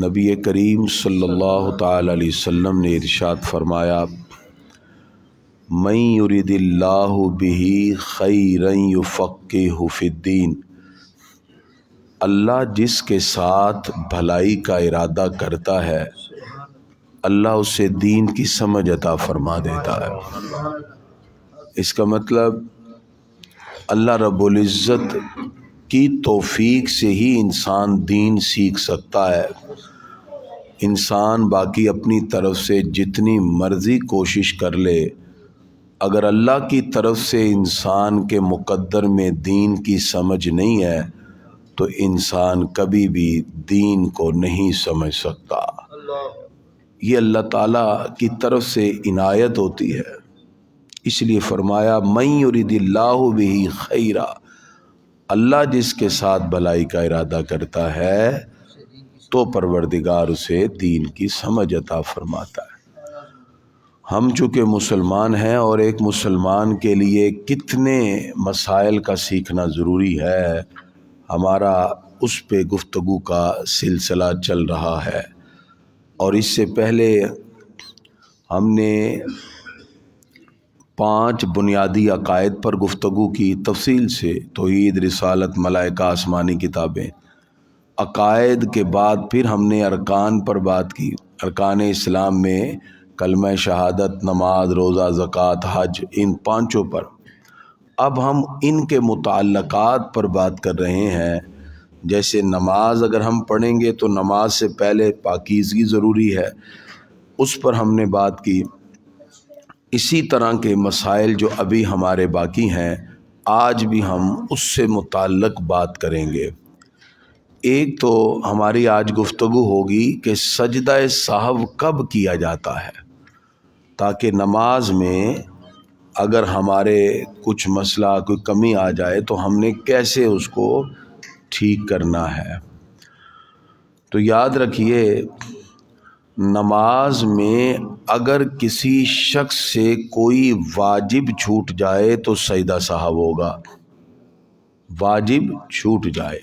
نبی کریم صلی اللہ تعالی علیہ وسلم نے ارشاد فرمایا، من یرید اللہ بہ خیرا یفقہہ فی الدین، اللہ جس کے ساتھ بھلائی کا ارادہ کرتا ہے اللہ اسے دین کی سمجھ عطا فرما دیتا ہے۔ اس کا مطلب اللہ رب العزت کی توفیق سے ہی انسان دین سیکھ سکتا ہے۔ انسان باقی اپنی طرف سے جتنی مرضی کوشش کر لے، اگر اللہ کی طرف سے انسان کے مقدر میں دین کی سمجھ نہیں ہے تو انسان کبھی بھی دین کو نہیں سمجھ سکتا۔ یہ اللہ تعالیٰ کی طرف سے عنایت ہوتی ہے، اس لیے فرمایا من یرید اللہ بہ خیرا، اللہ جس کے ساتھ بھلائی کا ارادہ کرتا ہے تو پروردگار اسے دین کی سمجھ عطا فرماتا ہے۔ ہم چونکہ مسلمان ہیں اور ایک مسلمان کے لیے کتنے مسائل کا سیکھنا ضروری ہے، ہمارا اس پہ گفتگو کا سلسلہ چل رہا ہے۔ اور اس سے پہلے ہم نے 5 بنیادی عقائد پر گفتگو کی تفصیل سے، توحید، رسالت، ملائکہ، آسمانی کتابیں۔ عقائد کے بعد پھر ہم نے ارکان پر بات کی، ارکان اسلام میں کلمہ شہادت، نماز، روزہ، زکوٰۃ، حج، ان 5 پر۔ اب ہم ان کے متعلقات پر بات کر رہے ہیں۔ جیسے نماز اگر ہم پڑھیں گے تو نماز سے پہلے پاکیزگی ضروری ہے، اس پر ہم نے بات کی۔ اسی طرح کے مسائل جو ابھی ہمارے باقی ہیں آج بھی ہم اس سے متعلق بات کریں گے۔ ایک تو ہماری آج گفتگو ہوگی کہ سجدہ سہو کب کیا جاتا ہے، تاکہ نماز میں اگر ہمارے کچھ مسئلہ، کوئی کمی آ جائے تو ہم نے کیسے اس کو ٹھیک کرنا ہے۔ تو یاد رکھیے، نماز میں اگر کسی شخص سے کوئی واجب چھوٹ جائے تو سجدہ سہو ہوگا، واجب چھوٹ جائے۔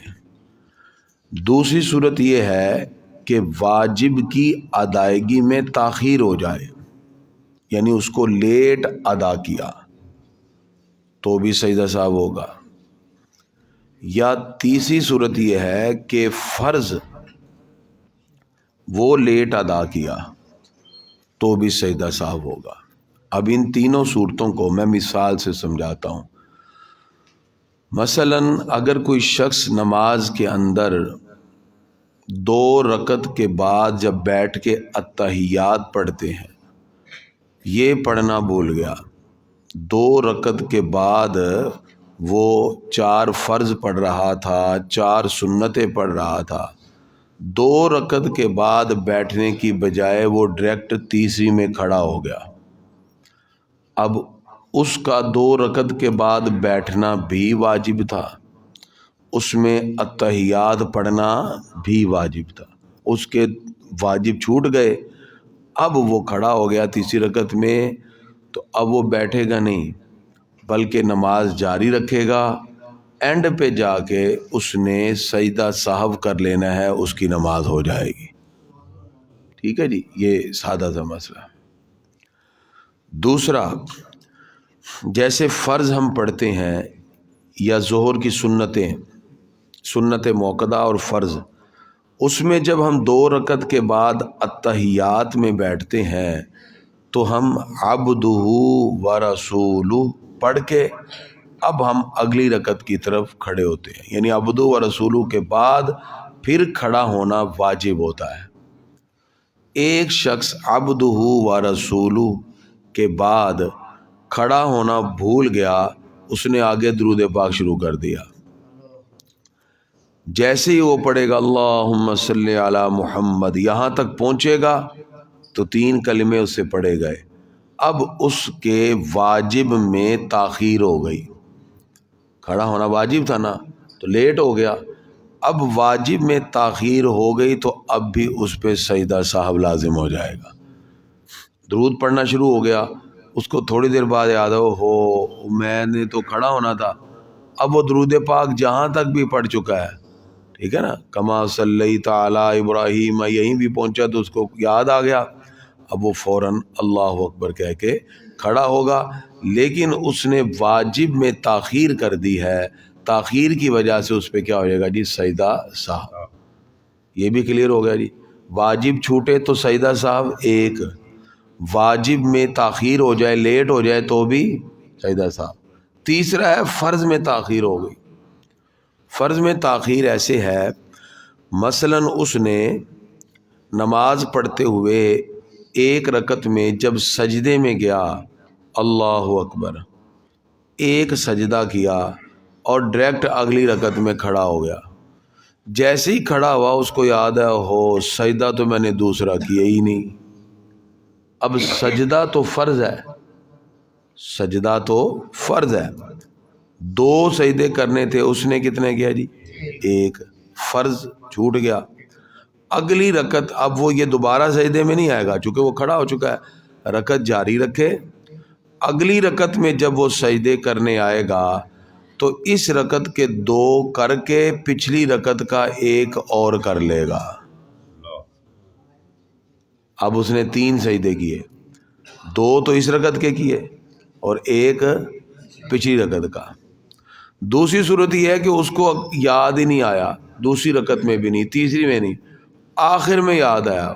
دوسری صورت یہ ہے کہ واجب کی ادائیگی میں تاخیر ہو جائے، یعنی اس کو لیٹ ادا کیا تو بھی سجدہ سہو ہوگا۔ یا تیسری صورت یہ ہے کہ فرض وہ لیٹ ادا کیا تو بھی سجدہ سہو ہوگا۔ اب ان تینوں صورتوں کو میں مثال سے سمجھاتا ہوں۔ مثلا اگر کوئی شخص نماز کے اندر 2 رکعت کے بعد جب بیٹھ کے اتحیات پڑھتے ہیں، یہ پڑھنا بھول گیا، 2 رکعت کے بعد وہ 4 فرض پڑھ رہا تھا، 4 سنتیں پڑھ رہا تھا، 2 رکعت کے بعد بیٹھنے کی بجائے وہ ڈائریکٹ تیسری میں کھڑا ہو گیا۔ اب اس کا 2 رکعت کے بعد بیٹھنا بھی واجب تھا، اس میں اتحیات پڑھنا بھی واجب تھا، اس کے واجب چھوٹ گئے۔ اب وہ کھڑا ہو گیا تیسری رکعت میں، تو اب وہ بیٹھے گا نہیں بلکہ نماز جاری رکھے گا، اینڈ پہ جا کے اس نے سجدہ سہو کر لینا ہے، اس کی نماز ہو جائے گی۔ ٹھیک ہے جی، یہ سادہ سا مسئلہ۔ دوسرا، جیسے فرض ہم پڑھتے ہیں یا ظہر کی سنتیں، سنت موقدہ اور فرض، اس میں جب ہم 2 رکعت کے بعد اتحیات میں بیٹھتے ہیں تو ہم عبدہ و رسولہ پڑھ کے اب ہم اگلی رکعت کی طرف کھڑے ہوتے ہیں، یعنی عبدہ و رسولہ کے بعد پھر کھڑا ہونا واجب ہوتا ہے۔ ایک شخص عبدہ و رسولہ کے بعد کھڑا ہونا بھول گیا، اس نے آگے درود پاک شروع کر دیا۔ جیسے ہی وہ پڑھے گا اللہم صلی علی محمد، یہاں تک پہنچے گا تو 3 کلمے اس سے پڑھے گئے، اب اس کے واجب میں تاخیر ہو گئی۔ کھڑا ہونا واجب تھا نا، تو لیٹ ہو گیا، اب واجب میں تاخیر ہو گئی تو اب بھی اس پہ سجدہ سہو لازم ہو جائے گا۔ درود پڑھنا شروع ہو گیا، اس کو تھوڑی دیر بعد یاد ہو میں نے تو کھڑا ہونا تھا، اب وہ درود پاک جہاں تک بھی پڑھ چکا ہے، ٹھیک ہے نا، کما صلیت علی ابراہیم، یہیں بھی پہنچا تو اس کو یاد آ گیا، اب وہ فوراً اللہ اکبر کہہ کے کھڑا ہوگا۔ لیکن اس نے واجب میں تاخیر کر دی ہے، تاخیر کی وجہ سے اس پہ کیا ہو جائے گا جی؟ سجدہ سہو۔ یہ بھی کلیئر ہو گیا جی۔ واجب چھوٹے تو سجدہ سہو ایک، واجب میں تاخیر ہو جائے، لیٹ ہو جائے تو بھی سجدہ سہو۔ تیسرا ہے فرض میں تاخیر ہو گئی۔ فرض میں تاخیر ایسے ہے، مثلاً اس نے نماز پڑھتے ہوئے ایک رکعت میں جب سجدے میں گیا، اللہ اکبر، ایک سجدہ کیا اور ڈائریکٹ اگلی رکعت میں کھڑا ہو گیا۔ جیسے ہی کھڑا ہوا اس کو یاد ہے، ہو سجدہ تو میں نے دوسرا کیا ہی نہیں۔ اب سجدہ تو فرض ہے، سجدہ تو فرض ہے، دو سجدے کرنے تھے، اس نے کتنے کیا جی؟ ایک، فرض چھوٹ گیا۔ اگلی رکعت اب وہ یہ دوبارہ سجدے میں نہیں آئے گا چونکہ وہ کھڑا ہو چکا ہے، رکعت جاری رکھے۔ اگلی رکعت میں جب وہ سجدے کرنے آئے گا تو اس رکعت کے دو کر کے پچھلی رکعت کا ایک اور کر لے گا۔ اب اس نے تین سجدے کیے، دو تو اس رکعت کے کیے اور ایک پچھلی رکعت کا۔ دوسری صورت یہ ہے کہ اس کو یاد ہی نہیں آیا، دوسری رکعت میں بھی نہیں، تیسری میں نہیں، آخر میں یاد آیا،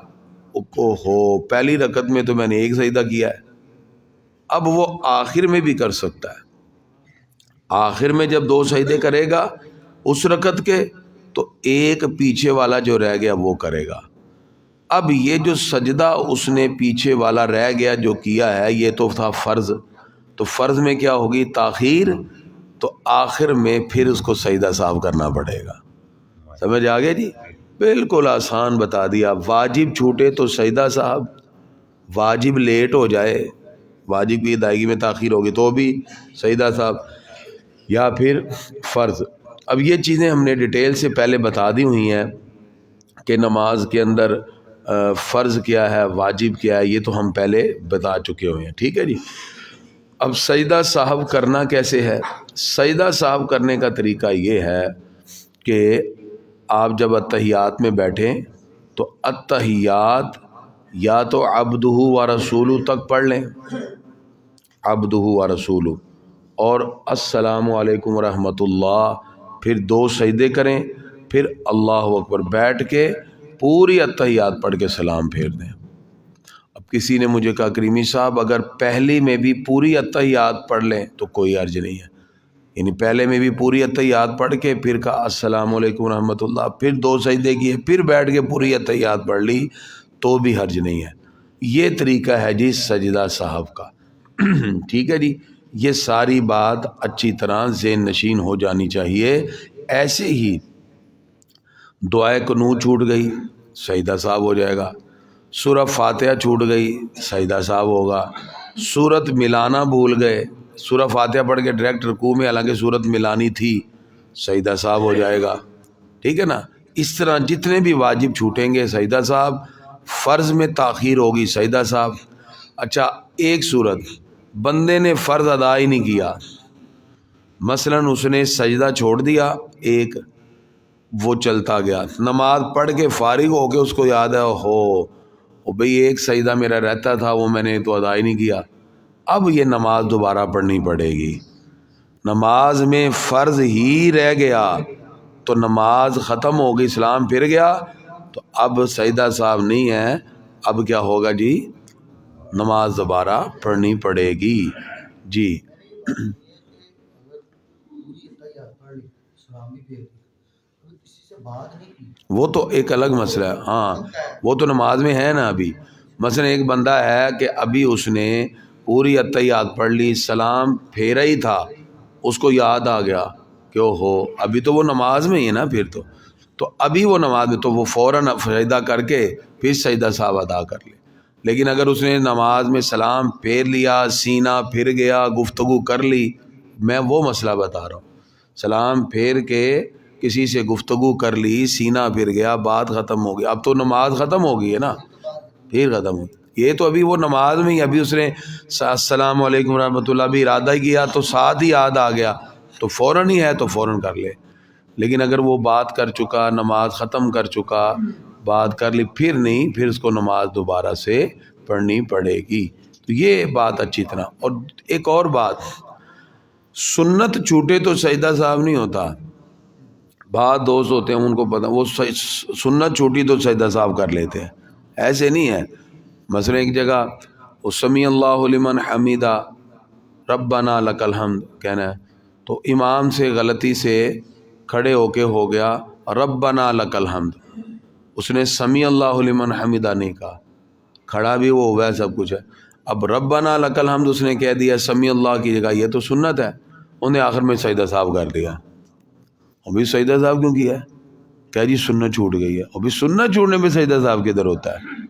ہو پہلی رکعت میں تو میں نے ایک سجدہ کیا ہے۔ اب وہ آخر میں بھی کر سکتا ہے، آخر میں جب دو سجدے کرے گا اس رکعت کے تو ایک پیچھے والا جو رہ گیا وہ کرے گا۔ اب یہ جو سجدہ اس نے پیچھے والا رہ گیا جو کیا ہے، یہ تو تھا فرض، تو فرض میں کیا ہوگی؟ تاخیر، تو آخر میں پھر اس کو سجدہ سہو کرنا پڑے گا۔ سمجھ آ گیا جی؟ بالکل آسان بتا دیا۔ واجب چھوٹے تو سجدہ سہو، واجب لیٹ ہو جائے، واجب کی ادائیگی میں تاخیر ہوگی تو بھی سجدہ سہو، یا پھر فرض۔ اب یہ چیزیں ہم نے ڈیٹیل سے پہلے بتا دی ہوئی ہیں کہ نماز کے اندر فرض کیا ہے، واجب کیا ہے، یہ تو ہم پہلے بتا چکے ہوئے ہیں، ٹھیک ہے جی۔ اب سجدہ سہو کرنا کیسے ہے؟ سجدہ سہو کرنے کا طریقہ یہ ہے کہ آپ جب اتحیات میں بیٹھیں تو اتحیات یا تو عبدہ و رسولہ تک پڑھ لیں، عبدہ و رسولہ، اور السلام علیکم ورحمۃ اللہ، پھر دو سجدے کریں، پھر اللہ اکبر بیٹھ کے پوری اتحیات پڑھ کے سلام پھیر دیں۔ اب کسی نے مجھے کہا کریمی صاحب اگر پہلی میں بھی پوری اتحیات پڑھ لیں تو کوئی حرج نہیں ہے، یعنی پہلے میں بھی پوری اتحیات پڑھ کے پھر کہا السلام علیکم ورحمۃ اللہ، پھر دو سجدے کیے، پھر بیٹھ کے پوری اتحیات پڑھ لی تو بھی حرج نہیں ہے۔ یہ طریقہ ہے جی سجدہ سہو کا، ٹھیک ہے جی۔ یہ ساری بات اچھی طرح ذہن نشین ہو جانی چاہیے۔ ایسے ہی دعائے قنوت چھوٹ گئی، سجدہ سہو ہو جائے گا۔ سورہ فاتحہ چھوٹ گئی، سجدہ سہو ہوگا۔ سورت ملانا بھول گئے، سورہ فاتحہ پڑھ کے ڈائریکٹ رکوع میں حالانکہ سورت ملانی تھی، سجدہ سہو ہو جائے گا، ٹھیک ہے نا۔ اس طرح جتنے بھی واجب چھوٹیں گے سجدہ سہو، فرض میں تاخیر ہوگی سجدہ سہو۔ اچھا ایک صورت، بندے نے فرض ادا ہی نہیں کیا، مثلاً اس نے سجدہ چھوڑ دیا ایک، وہ چلتا گیا، نماز پڑھ کے فارغ ہو کے اس کو یاد ہے ہو بھئی ایک سجدہ میرا رہتا تھا وہ میں نے تو ادا ہی نہیں کیا، اب یہ نماز دوبارہ پڑھنی پڑے گی۔ نماز میں فرض ہی رہ گیا تو نماز ختم ہو گئی، سلام پھر گیا تو اب سجدہ سہو نہیں ہے، اب کیا ہوگا جی؟ نماز دوبارہ پڑھنی پڑے گی جی۔ وہ تو ایک الگ مسئلہ ہے، ہاں وہ تو نماز میں ہے نا۔ ابھی مثلا ایک بندہ ہے کہ ابھی اس نے پوری اتحیات پڑھ لی، سلام پھیرا ہی تھا، اس کو یاد آ گیا کہ ابھی تو وہ نماز میں ہی ہے نا، پھر تو ابھی وہ نماز میں تو وہ فوراً سجدہ کر کے پھر سجدہ سہو ادا کر لے۔ لیکن اگر اس نے نماز میں سلام پھیر لیا، سینہ پھر گیا، گفتگو کر لی، میں وہ مسئلہ بتا رہا ہوں، سلام پھیر کے کسی سے گفتگو کر لی، سینہ پھر گیا، بات ختم ہو گئی، اب تو نماز ختم ہو گئی ہے نا، پھر ختم ہو گئی۔ یہ تو ابھی وہ نماز میں ہی، ابھی اس نے السلام علیکم ورحمۃ اللہ بھی ارادہ کیا تو ساتھ ہی یاد آ گیا تو فوراً ہی ہے تو فوراً کر لے۔ لیکن اگر وہ بات کر چکا، نماز ختم کر چکا، بات کر لی، پھر نہیں، پھر اس کو نماز دوبارہ سے پڑھنی پڑے گی. تو یہ بات اچھی طرح. اور ایک اور بات، سنت چھوٹے تو سجدہ صاحب نہیں ہوتا. بعض دوست ہوتے ہیں ان کو پتہ وہ سنت چھوٹی تو سجدہ صاحب کر لیتے ہیں. ایسے نہیں ہے. مثلا ایک جگہ وہ سمیع اللہ لمن حمیدہ ربنا لک الحمد کہنا ہے، تو امام سے غلطی سے کھڑے ہو کے ہو گیا ربنا لک الحمد، اس نے سمیع اللہ لمن حمیدہ نہیں کہا، کھڑا بھی وہ ہوا ہے، سب کچھ ہے. اب ربنا لک الحمد اس نے کہہ دیا سمیع اللہ کی جگہ، یہ تو سنت ہے. انہیں آخر میں سجدہ صاحب کر دیا. ابھی سجدہ صاحب کیوں کیا ہے؟ کہہ جی سنت چھوٹ گئی ہے. ابھی سنت چھوڑنے پہ سجدہ صاحب کدھر ہوتا ہے؟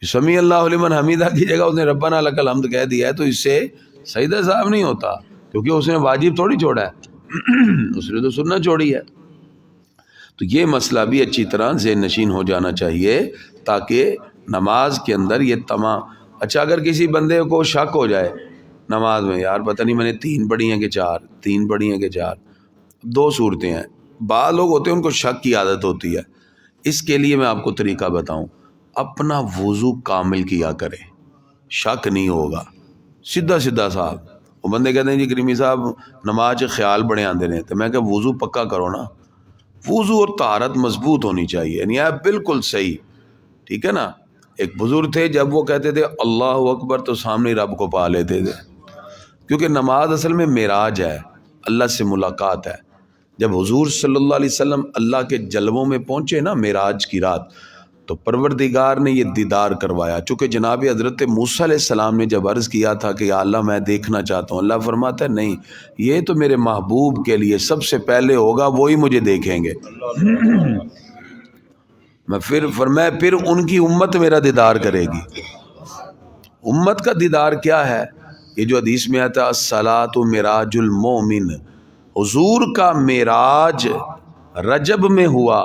سمیع اللہ لمن حمیدہ کی جگہ اس نے ربنا لک الحمد کہہ دیا ہے، تو اس سے سجدہ صاحب نہیں ہوتا، کیونکہ اس نے واجب تھوڑی چھوڑا ہے اس نے تو سنت چھوڑی ہے. تو یہ مسئلہ بھی اچھی طرح ذہن نشین ہو جانا چاہیے، تاکہ نماز کے اندر یہ تمام. اچھا اگر کسی بندے کو شک ہو جائے نماز میں، یار پتہ نہیں میں نے 3 پڑھی ہیں کہ 4، 3 پڑھی ہیں کہ 4، 2 صورتیں ہیں. بعض لوگ ہوتے ہیں ان کو شک کی عادت ہوتی ہے. اس کے لیے میں آپ کو طریقہ بتاؤں، اپنا وضو کامل کیا کرے، شک نہیں ہوگا. سیدھا سیدھا صاحب. وہ بندے کہتے ہیں جی کریمی صاحب نماز کے خیال بڑے آندے نے، تو میں کہ وضو پکا کرو نا. وضو اور طہارت مضبوط ہونی چاہیے، یعنی آپ بالکل صحیح. ٹھیک ہے نا. ایک بزرگ تھے، جب وہ کہتے تھے اللہ اکبر تو سامنے رب کو پا لیتے تھے، کیونکہ نماز اصل میں معراج ہے، اللہ سے ملاقات ہے. جب حضور صلی اللہ علیہ وسلم اللہ کے جلووں میں پہنچے نا معراج کی رات، تو پروردگار نے یہ دیدار کروایا. چونکہ جناب حضرت موسیٰ علیہ السلام نے جب عرض کیا تھا کہ یا اللہ میں دیکھنا چاہتا ہوں، اللہ فرماتا ہے نہیں، یہ تو میرے محبوب کے لیے سب سے پہلے ہوگا، وہی مجھے دیکھیں گے. میں پھر ان کی امت میرا دیدار کرے گی. امت کا دیدار کیا ہے؟ یہ جو حدیث میں آتا ہے الصلاۃ معراج المومن، حضور کا معراج رجب میں ہوا.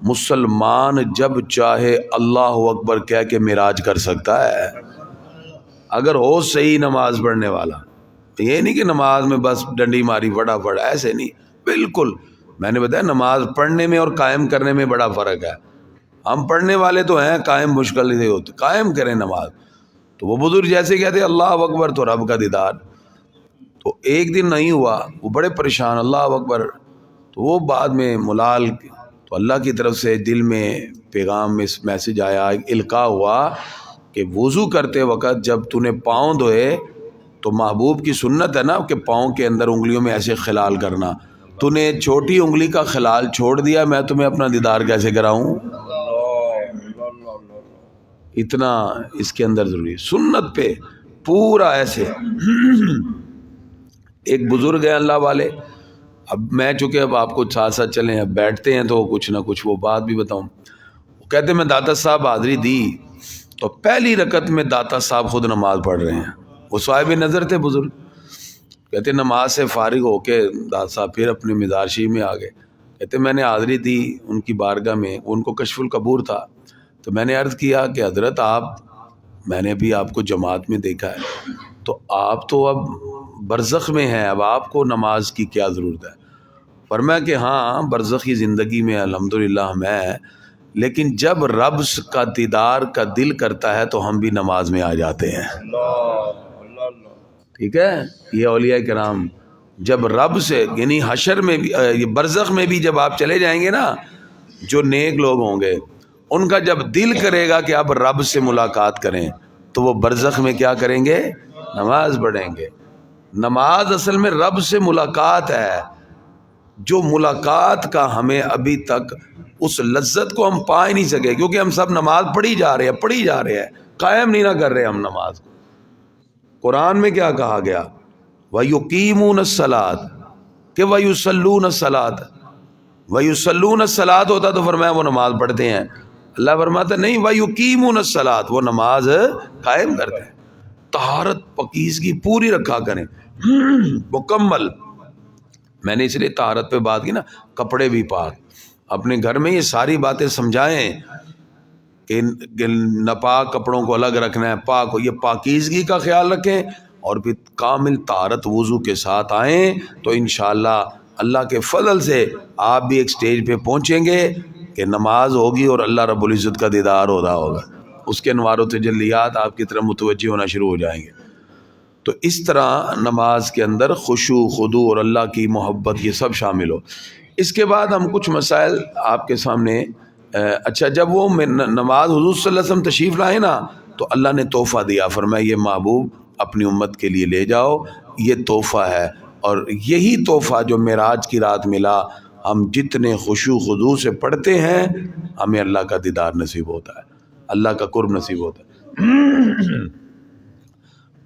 مسلمان جب چاہے اللہ اکبر کہہ کے معراج کر سکتا ہے، اگر ہو صحیح نماز پڑھنے والا. یہ نہیں کہ نماز میں بس ڈنڈی ماری بڑا بڑا، ایسے نہیں. بالکل میں نے بتایا نماز پڑھنے میں اور قائم کرنے میں بڑا فرق ہے. ہم پڑھنے والے تو ہیں، قائم مشکل سے ہوتے. قائم کریں نماز. تو وہ بزرگ جیسے کہتے اللہ اکبر تو رب کا دیدار. تو ایک دن نہیں ہوا، وہ بڑے پریشان، اللہ اکبر. تو وہ بعد میں ملال، تو اللہ کی طرف سے دل میں پیغام میں میسج آیا، القاء ہوا کہ وضو کرتے وقت جب تو نے پاؤں دھوئے تو محبوب کی سنت ہے نا کہ پاؤں کے اندر انگلیوں میں ایسے خلال کرنا، تو نے چھوٹی انگلی کا خلال چھوڑ دیا، میں تمہیں اپنا دیدار کیسے کراؤں؟ اتنا اس کے اندر ضروری سنت پہ پورا ایسے. ایک بزرگ ہیں اللہ والے، اب میں چونکہ اب آپ کو ساتھ ساتھ چلیں، اب بیٹھتے ہیں تو کچھ نہ کچھ وہ بات بھی بتاؤں. وہ کہتے میں داتا صاحب حاضری دی تو پہلی رکعت میں داتا صاحب خود نماز پڑھ رہے ہیں. وہ صاحب نظر تھے بزرگ. کہتے نماز سے فارغ ہو کے داتا صاحب پھر اپنے مزار شریف میں آ گئے. کہتے میں نے حاضری دی ان کی بارگاہ میں، ان کو کشف القبور تھا. تو میں نے عرض کیا کہ حضرت میں نے بھی آپ کو جماعت میں دیکھا ہے، تو آپ تو اب برزخ میں ہیں، اب آپ کو نماز کی کیا ضرورت ہے؟ فرمایا کہ ہاں برزخی زندگی میں الحمدللہ ہم ہیں، لیکن جب رب کا دیدار کا دل کرتا ہے تو ہم بھی نماز میں آ جاتے ہیں. ٹھیک ہے. یہ اولیاء کرام جب رب سے، یعنی حشر میں بھی، برزخ میں بھی جب آپ چلے جائیں گے نا، جو نیک لوگ ہوں گے ان کا جب دل کرے گا کہ اب رب سے ملاقات کریں، تو وہ برزخ میں کیا کریں گے؟ نماز پڑھیں گے. نماز اصل میں رب سے ملاقات ہے، جو ملاقات کا ہمیں ابھی تک اس لذت کو ہم پا ہی نہیں سکے، کیونکہ ہم سب نماز پڑھی جا رہے ہیں، قائم نہیں نہ کر رہے ہم نماز کو. قرآن میں کیا کہا گیا؟ وَيُقِيمُونَ الصَّلَاةَ کہ وَيُصَلُّونَ الصَّلَاةَ، وَيُصَلُّونَ الصَّلَاةَ ہوتا تو فرمایا وہ نماز پڑھتے ہیں. اللہ فرماتا نہیں وَيُقِيمُونَ الصَّلَاةَ، وہ نماز قائم کرتے ہیں. طہارت پاکیزگی پوری رکھا کریں مکمل. میں نے اس لیے طہارت پہ بات کی نا، کپڑے بھی پاک. اپنے گھر میں یہ ساری باتیں سمجھائیں کہ ناپاک کپڑوں کو الگ رکھنا ہے، پاک ہو، یہ پاکیزگی کا خیال رکھیں، اور پھر کامل طہارت وضو کے ساتھ آئیں تو انشاءاللہ اللہ کے فضل سے آپ بھی ایک سٹیج پہ پہنچیں گے کہ نماز ہوگی اور اللہ رب العزت کا دیدار ہو رہا ہوگا، اس کے انوار و تجلیات آپ کی طرف متوجہ ہونا شروع ہو جائیں گے۔ تو اس طرح نماز کے اندر خشوع، خضوع اور اللہ کی محبت یہ سب شامل ہو۔ اس کے بعد ہم کچھ مسائل آپ کے سامنے اچھا، جب وہ نماز حضور صلی اللہ علیہ وسلم تشریف لائے نا تو اللہ نے تحفہ دیا، فرمایا یہ محبوب اپنی امت کے لیے لے جاؤ، یہ تحفہ ہے، اور یہی تحفہ جو معراج کی رات ملا، ہم جتنے خشوع خضوع سے پڑھتے ہیں ہمیں اللہ کا دیدار نصیب ہوتا ہے، اللہ کا قرب نصیب ہوتا ہے۔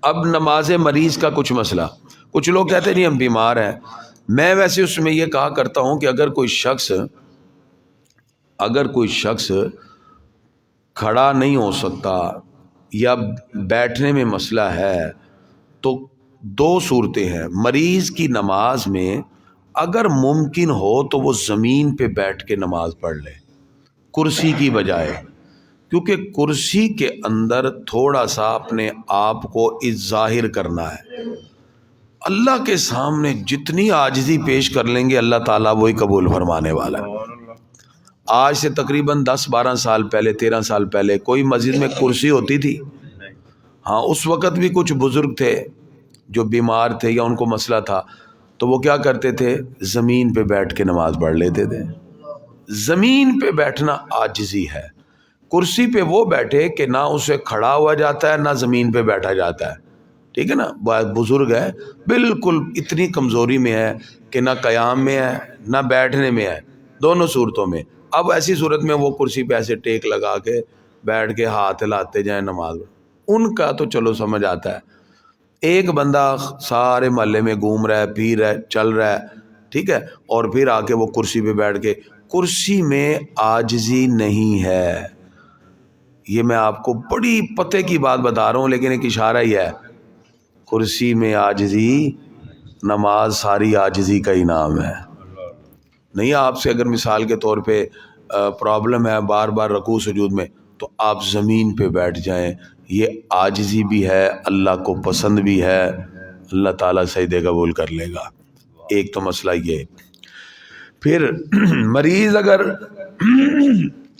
اب نماز مریض کا کچھ مسئلہ، کچھ لوگ کہتے ہیں نہیں ہم بیمار ہیں، میں ویسے اس میں یہ کہا کرتا ہوں کہ اگر کوئی شخص کھڑا نہیں ہو سکتا یا بیٹھنے میں مسئلہ ہے تو دو صورتیں ہیں۔ مریض کی نماز میں اگر ممکن ہو تو وہ زمین پہ بیٹھ کے نماز پڑھ لے کرسی کی بجائے، کیونکہ کرسی کے اندر تھوڑا سا اپنے آپ کو ظاہر کرنا ہے، اللہ کے سامنے جتنی عاجزی پیش کر لیں گے اللہ تعالیٰ وہی قبول فرمانے والا ہے۔ آج سے تقریباً 10-12 سال پہلے، 13 سال پہلے کوئی مسجد میں کرسی ہوتی تھی؟ ہاں، اس وقت بھی کچھ بزرگ تھے جو بیمار تھے یا ان کو مسئلہ تھا تو وہ کیا کرتے تھے؟ زمین پہ بیٹھ کے نماز پڑھ لیتے تھے۔ زمین پہ بیٹھنا عاجزی ہے، کرسی پہ وہ بیٹھے کہ نہ اسے کھڑا ہوا جاتا ہے نہ زمین پہ بیٹھا جاتا ہے، ٹھیک ہے نا؟ بزرگ ہے، بالکل اتنی کمزوری میں ہے کہ نہ قیام میں ہے نہ بیٹھنے میں ہے، دونوں صورتوں میں۔ اب ایسی صورت میں وہ کرسی پہ ایسے ٹیک لگا کے بیٹھ کے ہاتھ ہلاتے جائیں نماز، ان کا تو چلو سمجھ آتا ہے۔ ایک بندہ سارے محلے میں گھوم رہا ہے، پھر رہا ہے، چل رہا ہے، ٹھیک ہے، اور پھر آ کے وہ کرسی پہ بیٹھ کے، کرسی میں عاجزی نہیں ہے۔ یہ میں آپ کو بڑی پتے کی بات بتا رہا ہوں لیکن ایک اشارہ ہی ہے، کرسی میں عاجزی، نماز ساری عاجزی کا انعام ہے۔ نہیں، آپ سے اگر مثال کے طور پہ پرابلم ہے بار بار رکوع سجود میں تو آپ زمین پہ بیٹھ جائیں، یہ عاجزی بھی ہے، اللہ کو پسند بھی ہے، اللہ تعالیٰ سجدے قبول کر لے گا۔ ایک تو مسئلہ یہ۔ پھر مریض اگر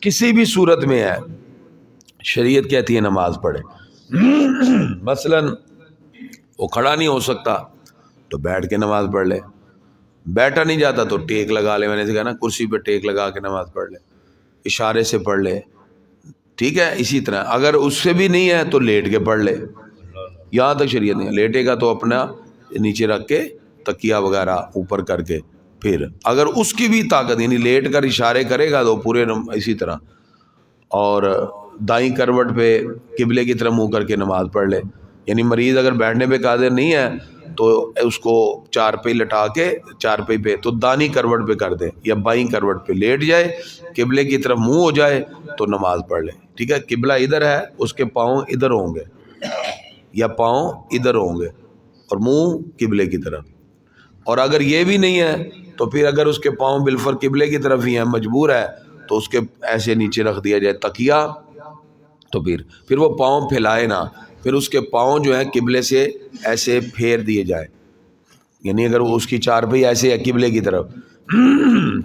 کسی بھی صورت میں ہے، شریعت کہتی ہے نماز پڑھے، مثلا وہ کھڑا نہیں ہو سکتا تو بیٹھ کے نماز پڑھ لے، بیٹھا نہیں جاتا تو ٹیک لگا لے، میں نے کہا نا کرسی پہ ٹیک لگا کے نماز پڑھ لے، اشارے سے پڑھ لے، ٹھیک ہے۔ اسی طرح اگر اس سے بھی نہیں ہے تو لیٹ کے پڑھ لے، یہاں تک شریعت نہیں ہے، لیٹے گا تو اپنا نیچے رکھ کے تکیہ وغیرہ اوپر کر کے، پھر اگر اس کی بھی طاقت یعنی لیٹ کر اشارے کرے گا تو پورے اسی طرح، اور دائیں کروٹ پہ قبلے کی طرف منہ کر کے نماز پڑھ لے۔ یعنی مریض اگر بیٹھنے پہ قادر نہیں ہے تو اس کو چارپائی لٹا کے چارپائی پہ تو دانی کروٹ پہ کر دے یا بائیں کروٹ پہ لیٹ جائے، قبلے کی طرف منہ ہو جائے تو نماز پڑھ لے، ٹھیک ہے۔ قبلہ ادھر ہے، اس کے پاؤں ادھر ہوں گے یا پاؤں ادھر ہوں گے اور منہ قبلے کی طرف، اور اگر یہ بھی نہیں ہے تو پھر اگر اس کے پاؤں بالفر قبلے کی طرف ہی ہیں، مجبور ہے، تو اس کے ایسے نیچے رکھ دیا جائے تکیہ، تو پھر وہ پاؤں پھیلائے نہ، پھر اس کے پاؤں جو ہیں قبلے سے ایسے پھیر دیے جائے، یعنی اگر وہ اس کی چارپائی ایسے ہے قبلے کی طرف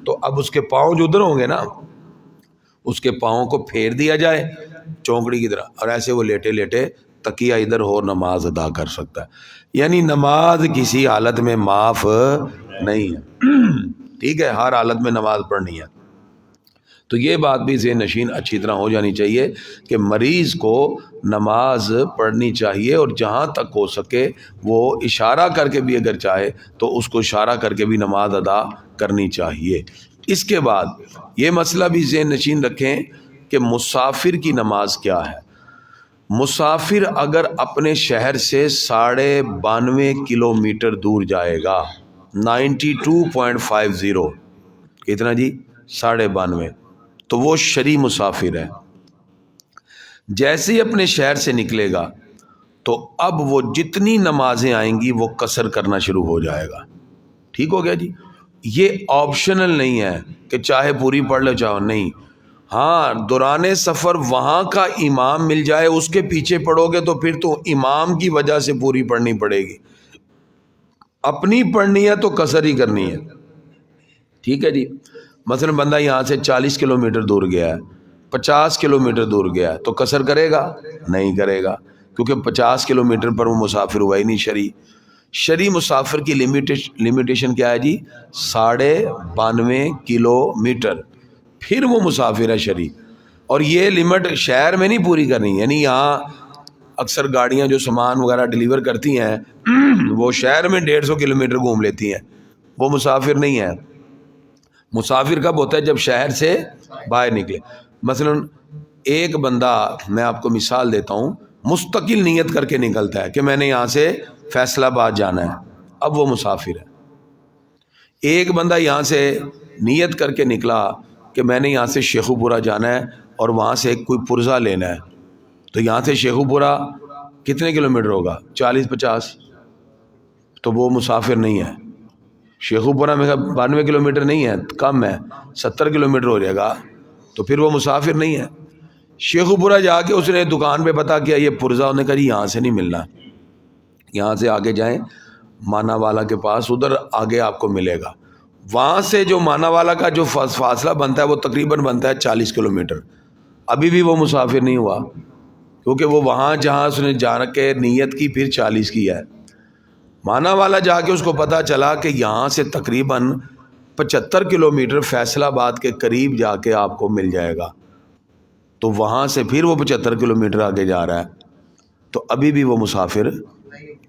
تو اب اس کے پاؤں جو ادھر ہوں گے نا، اس کے پاؤں کو پھیر دیا جائے چونکڑی کی طرح، اور ایسے وہ لیٹے لیٹے تکیہ ادھر ہو نماز ادا کر سکتا ہے۔ یعنی نماز کسی حالت میں معاف نہیں ہے، ٹھیک ہے، ہر حالت میں نماز پڑھنی ہے۔ تو یہ بات بھی ذہن نشین اچھی طرح ہو جانی چاہیے کہ مریض کو نماز پڑھنی چاہیے، اور جہاں تک ہو سکے وہ اشارہ کر کے بھی اگر چاہے تو اس کو اشارہ کر کے بھی نماز ادا کرنی چاہیے۔ اس کے بعد یہ مسئلہ بھی ذہن نشین رکھیں کہ مسافر کی نماز کیا ہے۔ مسافر اگر اپنے شہر سے 92.5 کلومیٹر دور جائے گا، 92.50، کتنا جی؟ 92.5، تو وہ شرعی مسافر ہے۔ جیسے ہی اپنے شہر سے نکلے گا تو اب وہ جتنی نمازیں آئیں گی وہ قصر کرنا شروع ہو جائے گا، ٹھیک ہو گیا جی؟ یہ آپشنل نہیں ہے کہ چاہے پوری پڑھ لو چاہو نہیں، ہاں دوران سفر وہاں کا امام مل جائے اس کے پیچھے پڑھو گے تو پھر تو امام کی وجہ سے پوری پڑھنی پڑے گی، اپنی پڑھنی ہے تو قصر ہی کرنی ہے، ٹھیک ہے جی. مثلا بندہ یہاں سے 40 کلومیٹر دور گیا ہے، 50 کلومیٹر دور گیا ہے، تو قصر کرے گا؟ نہیں کرے گا، کیونکہ 50 کلومیٹر پر وہ مسافر ہوا ہی نہیں. شرعی مسافر کی لمیٹیشن کیا ہے جی؟ 92.5 کلومیٹر، پھر وہ مسافر ہے شرعی. اور یہ لمٹ شہر میں نہیں پوری کرنی، یعنی یہاں اکثر گاڑیاں جو سامان وغیرہ ڈیلیور کرتی ہیں وہ شہر میں 150 کلومیٹر گھوم لیتی ہیں، وہ مسافر نہیں ہے. مسافر کب ہوتا ہے؟ جب شہر سے باہر نکلے. مثلا ایک بندہ، میں آپ کو مثال دیتا ہوں، مستقل نیت کر کے نکلتا ہے کہ میں نے یہاں سے فیصل آباد جانا ہے، اب وہ مسافر ہے. ایک بندہ یہاں سے نیت کر کے نکلا کہ میں نے یہاں سے شیخو پورہ جانا ہے اور وہاں سے کوئی پرزہ لینا ہے، تو یہاں سے شیخو پورہ کتنے کلومیٹر ہوگا؟ 40-50، تو وہ مسافر نہیں ہے. شیخو پورہ میں 92 کلومیٹر نہیں ہے، کم ہے، 70 کلومیٹر ہو جائے گا، تو پھر وہ مسافر نہیں ہے. شیخو پورہ جا کے اس نے دکان پہ پتہ کیا یہ پرزہ، انہوں نے کہا جی یہاں سے نہیں ملنا، یہاں سے آگے جائیں مانا والا کے پاس، ادھر آگے آپ کو ملے گا. وہاں سے جو مانا والا کا جو فاصلہ بنتا ہے وہ تقریباً بنتا ہے 40 کلومیٹر. ابھی بھی وہ مسافر نہیں ہوا، کیونکہ وہ وہاں جہاں اس نے جا کے نیت کی پھر 40 کی ہے. مانا والا جا کے اس کو پتہ چلا کہ یہاں سے تقریباً 75 کلومیٹر فیصل آباد کے قریب جا کے آپ کو مل جائے گا، تو وہاں سے پھر وہ 75 کلومیٹر آگے جا رہا ہے، تو ابھی بھی وہ مسافر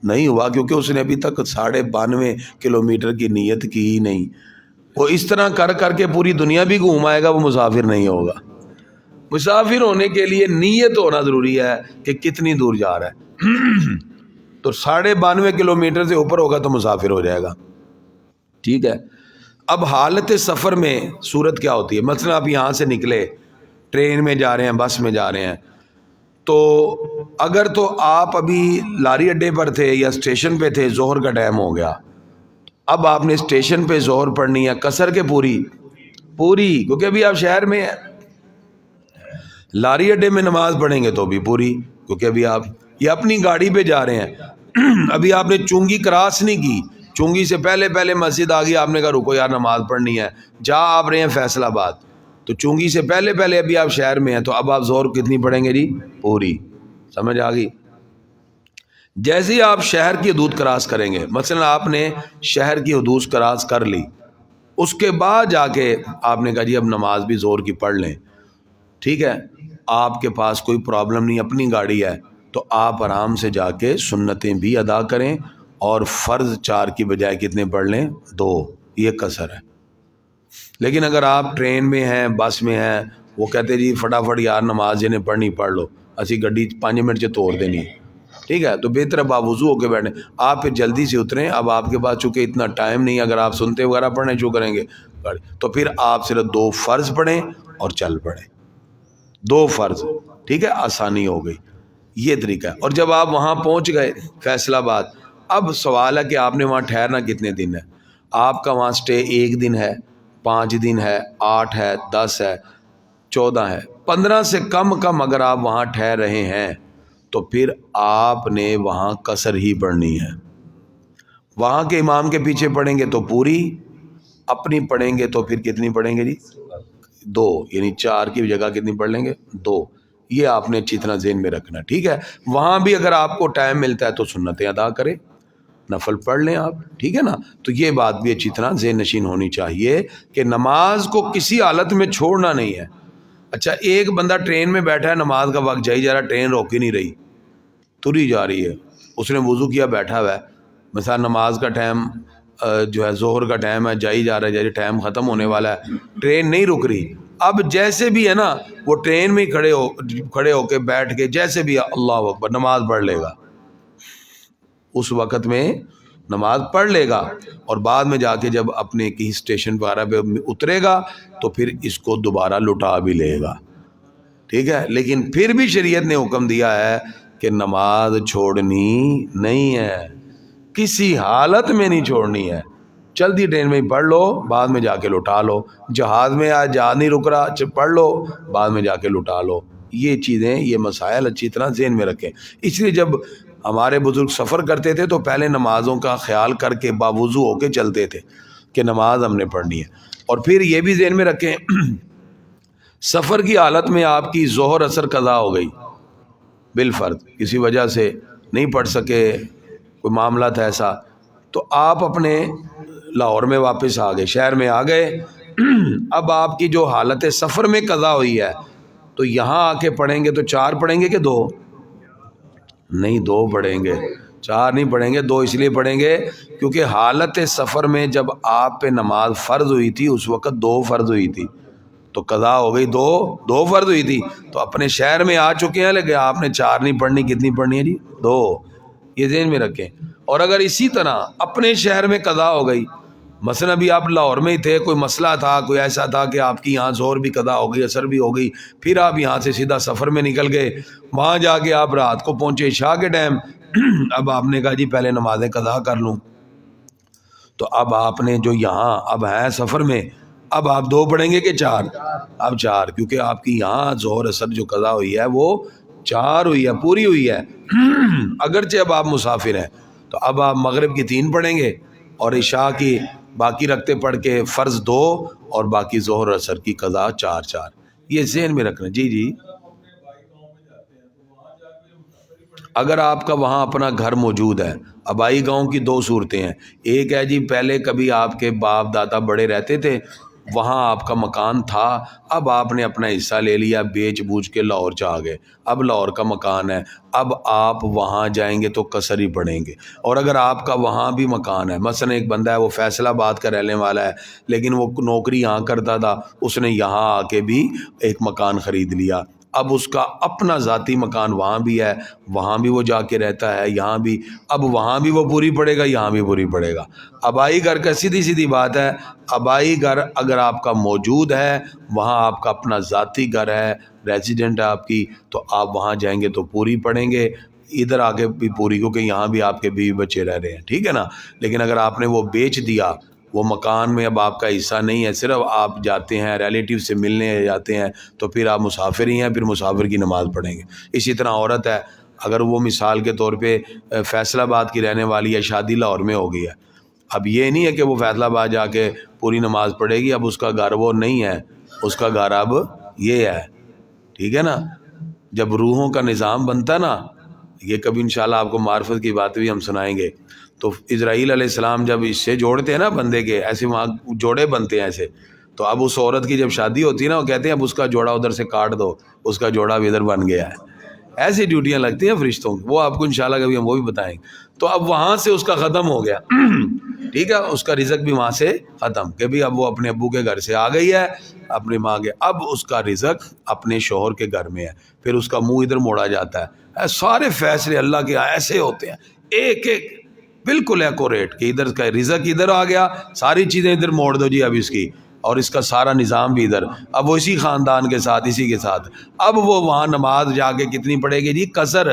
نہیں ہوا، کیونکہ اس نے ابھی تک 92.5 کلومیٹر کی نیت کی ہی نہیں. وہ اس طرح کر کر کے پوری دنیا بھی گھوم آئے گا، وہ مسافر نہیں ہوگا. مسافر ہونے کے لیے نیت ہونا ضروری ہے کہ کتنی دور جا رہا ہے. تو 92.5 کلومیٹر سے اوپر ہوگا تو مسافر ہو جائے گا. ٹھیک ہے. اب حالت سفر میں صورت کیا ہوتی ہے؟ مثلا آپ یہاں سے نکلے، ٹرین میں جا رہے ہیں، بس میں جا رہے ہیں، تو اگر تو آپ ابھی لاری اڈے پر تھے یا اسٹیشن پہ تھے، ظہر کا ٹائم ہو گیا، اب آپ نے اسٹیشن پہ ظہر پڑھنی ہے، قصر کے پوری، کیونکہ ابھی آپ شہر میں ہیں. لاری اڈے میں نماز پڑھیں گے تو بھی پوری، کیونکہ ابھی آپ یہ اپنی گاڑی پہ جا رہے ہیں. ابھی آپ نے چونگی کراس نہیں کی، چونگی سے پہلے مسجد آ گئی، آپ نے کہا رکو یار نماز پڑھنی ہے، جا آپ رہے ہیں فیصل آباد، تو چونگی سے پہلے ابھی آپ شہر میں ہیں، تو اب آپ ظہر کتنی پڑھیں گے جی؟ پوری. سمجھ آ گئی؟ جیسے ہی آپ شہر کی حدود کراس کریں گے، مثلا آپ نے شہر کی حدود کراس کر لی، اس کے بعد جا کے آپ نے کہا جی اب نماز بھی ظہر کی پڑھ لیں، ٹھیک ہے، آپ کے پاس کوئی پرابلم نہیں، اپنی گاڑی ہے، تو آپ آرام سے جا کے سنتیں بھی ادا کریں اور فرض 4 کی بجائے کتنے پڑھ لیں؟ 2. یہ قصر ہے. لیکن اگر آپ ٹرین میں ہیں، بس میں ہیں، وہ کہتے جی فٹافٹ یار نماز جنہیں پڑھنی پڑھ لو، اسی گڈی 5 منٹ سے توڑ دینی ہے، ٹھیک ہے، تو بہتر اب آپ وضو ہو کے بیٹھیں، آپ پھر جلدی سے اتریں. اب آپ کے پاس چونکہ اتنا ٹائم نہیں، اگر آپ سنتے وغیرہ پڑھنے شروع کریں گے تو پھر آپ صرف 2 فرض پڑھیں اور چل پڑیں، 2 فرض، ٹھیک ہے، آسانی ہو گئی. یہ طریقہ ہے. اور جب آپ وہاں پہنچ گئے فیصل آباد، اب سوال ہے کہ آپ نے وہاں ٹھہرنا کتنے دن ہے. آپ کا وہاں سٹے 1 دن ہے، 5 دن ہے، 8 ہے، 10 ہے، 14 ہے، 15 سے کم اگر آپ وہاں ٹھہر رہے ہیں تو پھر آپ نے وہاں قصر ہی پڑھنی ہے. وہاں کے امام کے پیچھے پڑھیں گے تو پوری، اپنی پڑھیں گے تو پھر کتنی پڑھیں گے جی؟ 2، یعنی 4 کی جگہ کتنی پڑھ لیں گے؟ 2. یہ آپ نے اچھی طرح ذہن میں رکھنا. ٹھیک ہے. وہاں بھی اگر آپ کو ٹائم ملتا ہے تو سنتیں ادا کریں، نفل پڑھ لیں آپ، ٹھیک ہے نا. تو یہ بات بھی اچھی طرح ذہن نشین ہونی چاہیے کہ نماز کو کسی حالت میں چھوڑنا نہیں ہے. اچھا ایک بندہ ٹرین میں بیٹھا ہے، نماز کا وقت جائی جا رہا ہے، ٹرین روک ہی نہیں رہی، تری جا رہی ہے، اس نے وضو کیا بیٹھا ہوا ہے، مثلا نماز کا ٹائم جو ہے ظہر کا ٹائم ہے، جائی جا رہا ہے، جیسے ٹائم ختم ہونے والا ہے، ٹرین نہیں رک رہی. اب جیسے بھی ہے نا وہ ٹرین میں کھڑے ہو کے بیٹھ کے جیسے بھی اللہ اکبر نماز پڑھ لے گا، اس وقت میں نماز پڑھ لے گا، اور بعد میں جا کے جب اپنے کسی اسٹیشن وغیرہ پہ اترے گا تو پھر اس کو دوبارہ لٹا بھی لے گا. ٹھیک ہے. لیکن پھر بھی شریعت نے حکم دیا ہے کہ نماز چھوڑنی نہیں ہے، کسی حالت میں نہیں چھوڑنی ہے. چلتی ٹرین میں پڑھ لو، بعد میں جا کے لٹا لو. جہاز میں آج جہاز نہیں رک رہا، پڑھ لو، بعد میں جا کے لٹا لو. یہ چیزیں، یہ مسائل اچھی طرح ذہن میں رکھیں. اس لیے جب ہمارے بزرگ سفر کرتے تھے تو پہلے نمازوں کا خیال کر کے باوضو ہو کے چلتے تھے کہ نماز ہم نے پڑھنی ہے. اور پھر یہ بھی ذہن میں رکھیں سفر کی حالت میں آپ کی ظہر اثر قضا ہو گئی بالفرض، کسی وجہ سے نہیں پڑھ سکے، کوئی معاملہ تھا ایسا، تو آپ اپنے لاہور میں واپس آ گئے، شہر میں آ گئے، اب آپ کی جو حالت سفر میں قضا ہوئی ہے تو یہاں آ کے پڑھیں گے تو 4 پڑھیں گے کہ 2؟ نہیں، 2 پڑھیں گے، 4 نہیں پڑھیں گے، 2 اس لیے پڑھیں گے کیونکہ حالت سفر میں جب آپ پہ نماز فرض ہوئی تھی اس وقت 2 فرض ہوئی تھی، تو قضا ہو گئی، 2 فرض ہوئی تھی، تو اپنے شہر میں آ چکے ہیں لیکن آپ نے 4 نہیں پڑھنی، کتنی پڑھنی ہے جی؟ 2، یہ ذہن میں رکھیں۔ اور اگر اسی طرح اپنے شہر میں قضا ہو گئی، مثلا ابھی آپ لاہور میں ہی تھے، کوئی مسئلہ تھا، کوئی ایسا تھا کہ آپ کی یہاں ظہر بھی قضا ہو گئی، عصر بھی ہو گئی، پھر آپ یہاں سے سیدھا سفر میں نکل گئے، وہاں جا کے آپ رات کو پہنچے عشاء کے ٹائم، اب آپ نے کہا جی پہلے نمازیں قضا کر لوں، تو اب آپ نے جو یہاں اب ہے سفر میں، اب آپ 2 پڑھیں گے کہ 4؟ اب 4، کیونکہ آپ کی یہاں ظہر عصر جو قضا ہوئی ہے وہ 4 ہوئی ہے، پوری ہوئی ہے، اگرچہ اب آپ مسافر ہیں، تو اب آپ مغرب کی 3 پڑھیں گے اور عشاء کی باقی رکھتے پڑھ کے فرض 2 اور باقی ظہر عصر کی قضا 4، یہ ذہن میں رکھنا۔ جی اگر آپ کا وہاں اپنا گھر موجود ہے، آبائی گاؤں کی 2 صورتیں ہیں، ایک ہے جی پہلے کبھی آپ کے باپ دادا بڑے رہتے تھے، وہاں آپ کا مکان تھا، اب آپ نے اپنا حصہ لے لیا، بیچ بوجھ کے لاہور چاہ گئے، اب لاہور کا مکان ہے، اب آپ وہاں جائیں گے تو قصر ہی پڑیں گے۔ اور اگر آپ کا وہاں بھی مکان ہے، مثلا ایک بندہ ہے وہ فیصل آباد کا رہنے والا ہے لیکن وہ نوکری یہاں کرتا تھا، اس نے یہاں آ کے بھی ایک مکان خرید لیا، اب اس کا اپنا ذاتی مکان وہاں بھی ہے، وہاں بھی وہ جا کے رہتا ہے، یہاں بھی، اب وہاں بھی وہ پوری پڑے گا، یہاں بھی پوری پڑے گا۔ آبائی گھر کا سیدھی بات ہے، آبائی گھر اگر آپ کا موجود ہے، وہاں آپ کا اپنا ذاتی گھر ہے، ریزیڈنٹ ہے آپ کی، تو آپ وہاں جائیں گے تو پوری پڑیں گے، ادھر آگے بھی پوری، کیونکہ یہاں بھی آپ کے بیوی بچے رہ رہے ہیں، ٹھیک ہے نا۔ لیکن اگر آپ نے وہ بیچ دیا، وہ مکان میں اب آپ کا حصہ نہیں ہے، صرف آپ جاتے ہیں ریلیٹیو سے ملنے جاتے ہیں، تو پھر آپ مسافر ہی ہیں، پھر مسافر کی نماز پڑھیں گے۔ اسی طرح عورت ہے، اگر وہ مثال کے طور پہ فیصل آباد کی رہنے والی ہے، شادی لاہور میں ہو گئی ہے، اب یہ نہیں ہے کہ وہ فیصل آباد جا کے پوری نماز پڑھے گی، اب اس کا گھر وہ نہیں ہے، اس کا گھر اب یہ ہے، ٹھیک ہے نا۔ جب روحوں کا نظام بنتا نا، یہ کبھی انشاءاللہ آپ کو معرفت کی بات بھی ہم سنائیں گے، تو اسرائیل علیہ السلام جب اس سے جوڑتے ہیں نا بندے کے، ایسے وہاں جوڑے بنتے ہیں ایسے، تو اب اس عورت کی جب شادی ہوتی ہے نا، وہ کہتے ہیں اب اس کا جوڑا ادھر سے کاٹ دو، اس کا جوڑا بھی ادھر بن گیا ہے، ایسی ڈیوٹیاں لگتی ہیں فرشتوں کی، وہ آپ کو انشاءاللہ کبھی ہم وہ بھی بتائیں گے۔ تو اب وہاں سے اس کا ختم ہو گیا، ٹھیک ہے، اس کا رزق بھی وہاں سے ختم، کہ بھی اب وہ اپنے ابو کے گھر سے آ گئی ہے، اپنی ماں کے، اب اس کا رزق اپنے شوہر کے گھر میں ہے، پھر اس کا منہ ادھر موڑا جاتا ہے۔ سارے فیصلے اللہ کے ایسے ہوتے ہیں، ایک ایک بالکل ایکوریٹ، کہ ادھر کا رزق ادھر آ گیا، ساری چیزیں ادھر موڑ دو جی اب اس کی، اور اس کا سارا نظام بھی ادھر، اب وہ اسی خاندان کے ساتھ، اسی کے ساتھ، اب وہ وہاں نماز جا کے کتنی پڑے گی جی؟ قصر،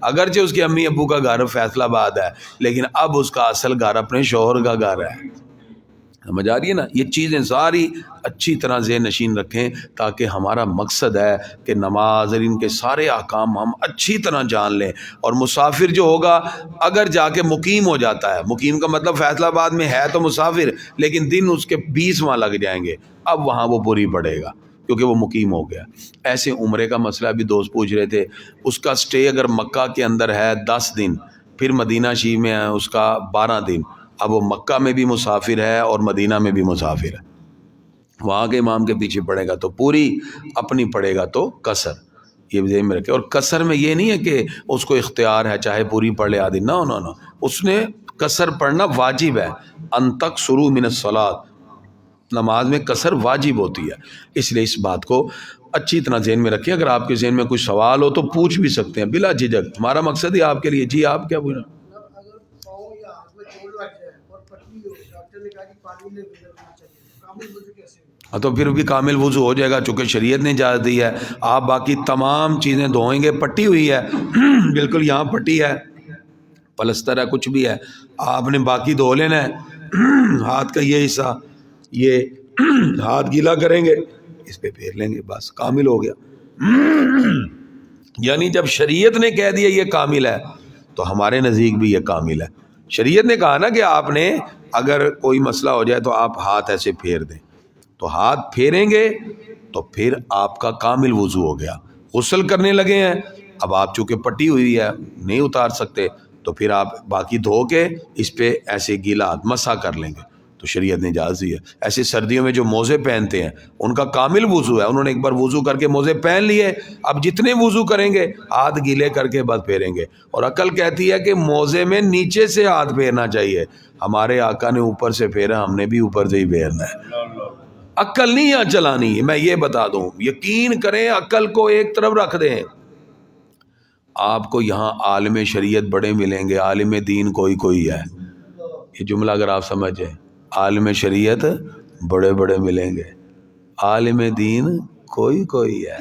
اگرچہ اس کے امی ابو کا گھر فیصل آباد ہے، لیکن اب اس کا اصل گھر اپنے شوہر کا گھر ہے۔ سمجھ آ رہی ہے نا؟ یہ چیزیں ساری اچھی طرح ذہن نشین رکھیں، تاکہ ہمارا مقصد ہے کہ نماز اور ان کے سارے احکام ہم اچھی طرح جان لیں۔ اور مسافر جو ہوگا، اگر جا کے مقیم ہو جاتا ہے، مقیم کا مطلب فیصل آباد میں ہے تو مسافر، لیکن دن اس کے 20 وہاں لگ جائیں گے، اب وہاں وہ پوری پڑے گا کیونکہ وہ مقیم ہو گیا۔ ایسے عمرے کا مسئلہ بھی دوست پوچھ رہے تھے، اس کا سٹے اگر مکہ کے اندر ہے 10 دن، پھر مدینہ شریف میں ہے اس کا 12 دن، اب وہ مکہ میں بھی مسافر ہے اور مدینہ میں بھی مسافر ہے، وہاں کے امام کے پیچھے پڑے گا تو پوری، اپنی پڑے گا تو قصر، یہ ذہن میں رکھے۔ اور قصر میں یہ نہیں ہے کہ اس کو اختیار ہے چاہے پوری پڑھ لے آدھی، نو نو نو، اس نے قصر پڑھنا واجب ہے، ان تقصروا من الصلاۃ، نماز میں قصر واجب ہوتی ہے، اس لیے اس بات کو اچھی طرح ذہن میں رکھیں۔ اگر آپ کے ذہن میں کوئی سوال ہو تو پوچھ بھی سکتے ہیں بلا جھجک، ہمارا مقصد ہی آپ کے لیے۔ جی آپ کیا بول رہے ہیں؟ ہاں تو پھر بھی کامل وضو ہو جائے گا، چونکہ شریعت نے اجازت دی ہے، آپ باقی تمام چیزیں دھوئیں گے، پٹی ہوئی ہے بالکل، یہاں پٹی ہے، پلستر ہے، کچھ بھی ہے، آپ نے باقی دھو لینا ہے، ہاتھ کا یہ حصہ، یہ ہاتھ گیلا کریں گے، اس پہ پھیر لیں گے، بس کامل ہو گیا۔ یعنی جب شریعت نے کہہ دیا یہ کامل ہے تو ہمارے نزدیک بھی یہ کامل ہے۔ شریعت نے کہا نا کہ آپ نے اگر کوئی مسئلہ ہو جائے تو آپ ہاتھ ایسے پھیر دیں، تو ہاتھ پھیریں گے تو پھر آپ کا کامل وضو ہو گیا. غسل کرنے لگے ہیں، اب آپ چونکہ پٹی ہوئی ہے نہیں اتار سکتے، تو پھر آپ باقی دھو کے اس پہ ایسے گیلا ہاتھ مسح کر لیں گے، تو شریعت نے اجازت دی ہے. ایسے سردیوں میں جو موزے پہنتے ہیں ان کا کامل وضو ہے، انہوں نے ایک بار وضو کر کے موزے پہن لیے، اب جتنے وضو کریں گے ہاتھ گیلے کر کے بس پھیریں گے. اور عقل کہتی ہے کہ موزے میں نیچے سے ہاتھ پھیرنا چاہیے. ہمارے آقا نے اوپر سے پھیرا، ہم نے بھی اوپر سے ہی پھیرنا ہے. عقل نہیں یہاں چلانی ہے، میں یہ بتا دوں، یقین کریں عقل کو ایک طرف رکھ دیں. آپ کو یہاں عالم شریعت بڑے ملیں گے، عالم دین کوئی کوئی ہے. یہ جملہ اگر آپ سمجھیں، عالم شریعت بڑے بڑے ملیں گے، عالم دین کوئی کوئی ہے.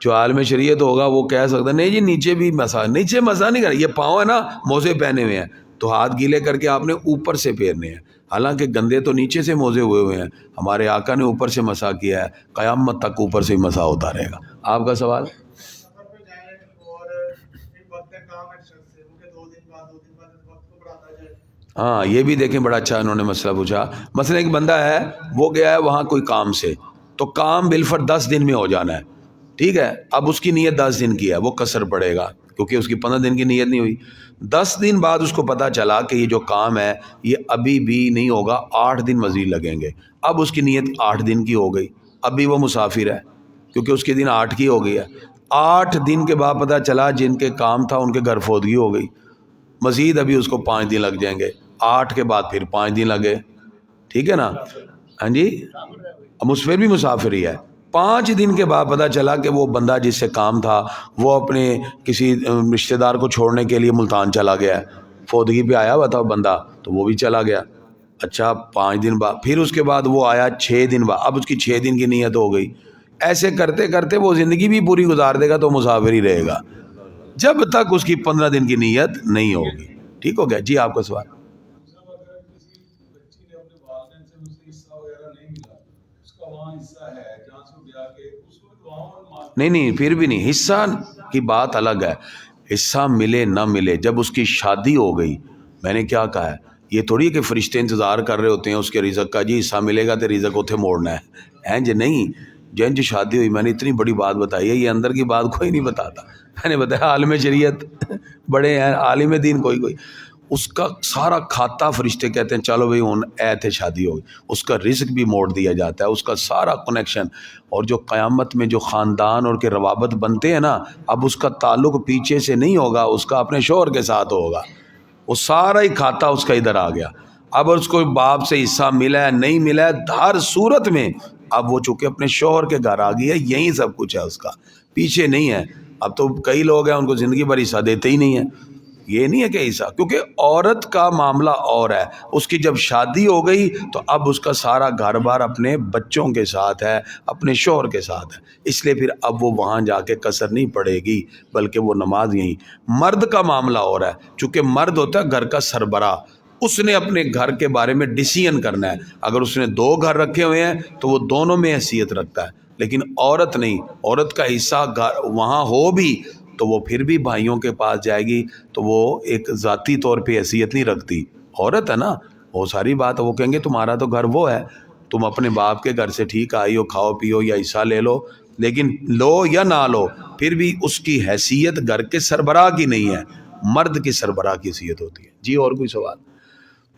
جو عالم شریعت ہوگا وہ کہہ سکتا نہیں جی نیچے بھی مسا، نیچے مسا نہیں کرنا، یہ پاؤں ہے نا موزے پہنے ہوئے ہیں تو ہاتھ گیلے کر کے آپ نے اوپر سے پھیرنے ہیں. حالانکہ گندے تو نیچے سے موزے ہوئے ہیں، ہمارے آقا نے اوپر سے مسا کیا ہے، قیامت تک اوپر سے مسا ہوتا رہے گا. آپ کا سوال؟ ہاں یہ بھی دیکھیں، بڑا اچھا انہوں نے مسئلہ پوچھا. مثلا ایک بندہ ہے وہ گیا ہے وہاں کوئی کام سے، تو کام بالفر 10 دن میں ہو جانا ہے، ٹھیک ہے. اب اس کی نیت 10 دن کی ہے، وہ قصر پڑے گا کیونکہ اس کی 15 دن کی نیت نہیں ہوئی. 10 دن بعد اس کو پتا چلا کہ یہ جو کام ہے یہ ابھی بھی نہیں ہوگا، 8 دن مزید لگیں گے. اب اس کی نیت 8 دن کی ہو گئی، اب بھی وہ مسافر ہے کیونکہ اس کے دن 8 کی ہو گئی ہے. 8 دن کے بعد پتا چلا جن کے کام تھا ان کے گھر فوتگی ہو گئی، مزید ابھی اس کو 5 دن لگ جائیں گے. 8 کے بعد پھر 5 دن لگے، ٹھیک ہے نا. ہاں جی، مسافر بھی مسافر ہی ہے. 5 دن کے بعد پتا چلا کہ وہ بندہ جس سے کام تھا وہ اپنے کسی رشتہ دار کو چھوڑنے کے لیے ملتان چلا گیا ہے، فوتگی پہ آیا ہوا تھا بندہ تو وہ بھی چلا گیا. اچھا 5 دن بعد پھر اس کے بعد وہ آیا 6 دن بعد، اب اس کی 6 دن کی نیت ہو گئی. ایسے کرتے کرتے وہ زندگی بھی پوری گزار دے گا تو مسافر ہی رہے گا جب تک اس کی 15 دن کی نیت نہیں ہوگی. ٹھیک ہو گیا جی. آپ کا سوال؟ نہیں پھر بھی نہیں، حصہ کی بات الگ ہے. حصہ ملے نہ ملے، جب اس کی شادی ہو گئی، میں نے کیا کہا ہے، یہ تھوڑی کہ فرشتے انتظار کر رہے ہوتے ہیں اس کے رزق کا، جی حصہ ملے گا تو رزق اتنے موڑنا ہے جی نہیں. جن شادی ہوئی، میں نے اتنی بڑی بات بتائی ہے، یہ اندر کی بات کوئی نہیں بتاتا. میں نے بتایا عالم شریعت بڑے ہیں، عالم دین کوئی کوئی. اس کا سارا کھاتا فرشتے کہتے ہیں چلو بھائی ہوں اے تھے شادی ہوگی، اس کا رزق بھی موڑ دیا جاتا ہے، اس کا سارا کنیکشن. اور جو قیامت میں جو خاندان اور کے روابط بنتے ہیں نا، اب اس کا تعلق پیچھے سے نہیں ہوگا، اس کا اپنے شوہر کے ساتھ ہوگا. وہ سارا ہی کھاتا اس کا ادھر آ گیا. اب اس کو باپ سے حصہ ملا ہے نہیں ملا ہے، ہر صورت میں اب وہ چونکہ اپنے شوہر کے گھر آ گئی ہے، یہی سب کچھ ہے اس کا، پیچھے نہیں ہے. اب تو کئی لوگ ہیں ان کو زندگی بھر حصہ دیتے ہی نہیں ہے. یہ نہیں ہے کہ حصہ، کیونکہ عورت کا معاملہ اور ہے. اس کی جب شادی ہو گئی تو اب اس کا سارا گھر بار اپنے بچوں کے ساتھ ہے، اپنے شوہر کے ساتھ ہے، اس لیے پھر اب وہ وہاں جا کے قصر نہیں پڑے گی بلکہ وہ نماز یہیں. مرد کا معاملہ اور ہے، چونکہ مرد ہوتا ہے گھر کا سربراہ، اس نے اپنے گھر کے بارے میں ڈیسیژن کرنا ہے. اگر اس نے 2 گھر رکھے ہوئے ہیں تو وہ دونوں میں حیثیت رکھتا ہے، لیکن عورت نہیں. عورت کا حصہ وہاں ہو بھی تو وہ پھر بھی بھائیوں کے پاس جائے گی، تو وہ ایک ذاتی طور پہ حیثیت نہیں رکھتی. عورت ہے نا، وہ ساری بات ہے. وہ کہیں گے تمہارا تو گھر وہ ہے، تم اپنے باپ کے گھر سے ٹھیک آئی ہو، کھاؤ پیو یا حصہ لے لو، لیکن لو یا نہ لو پھر بھی اس کی حیثیت گھر کے سربراہ کی نہیں ہے، مرد کی سربراہ کی حیثیت ہوتی ہے. جی اور کوئی سوال؟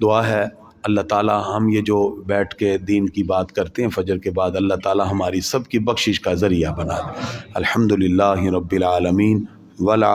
دعا ہے اللہ تعالی ہم یہ جو بیٹھ کے دین کی بات کرتے ہیں فجر کے بعد، اللہ تعالی ہماری سب کی بخشش کا ذریعہ بنا دے. الحمدللہ رب العالمین ولا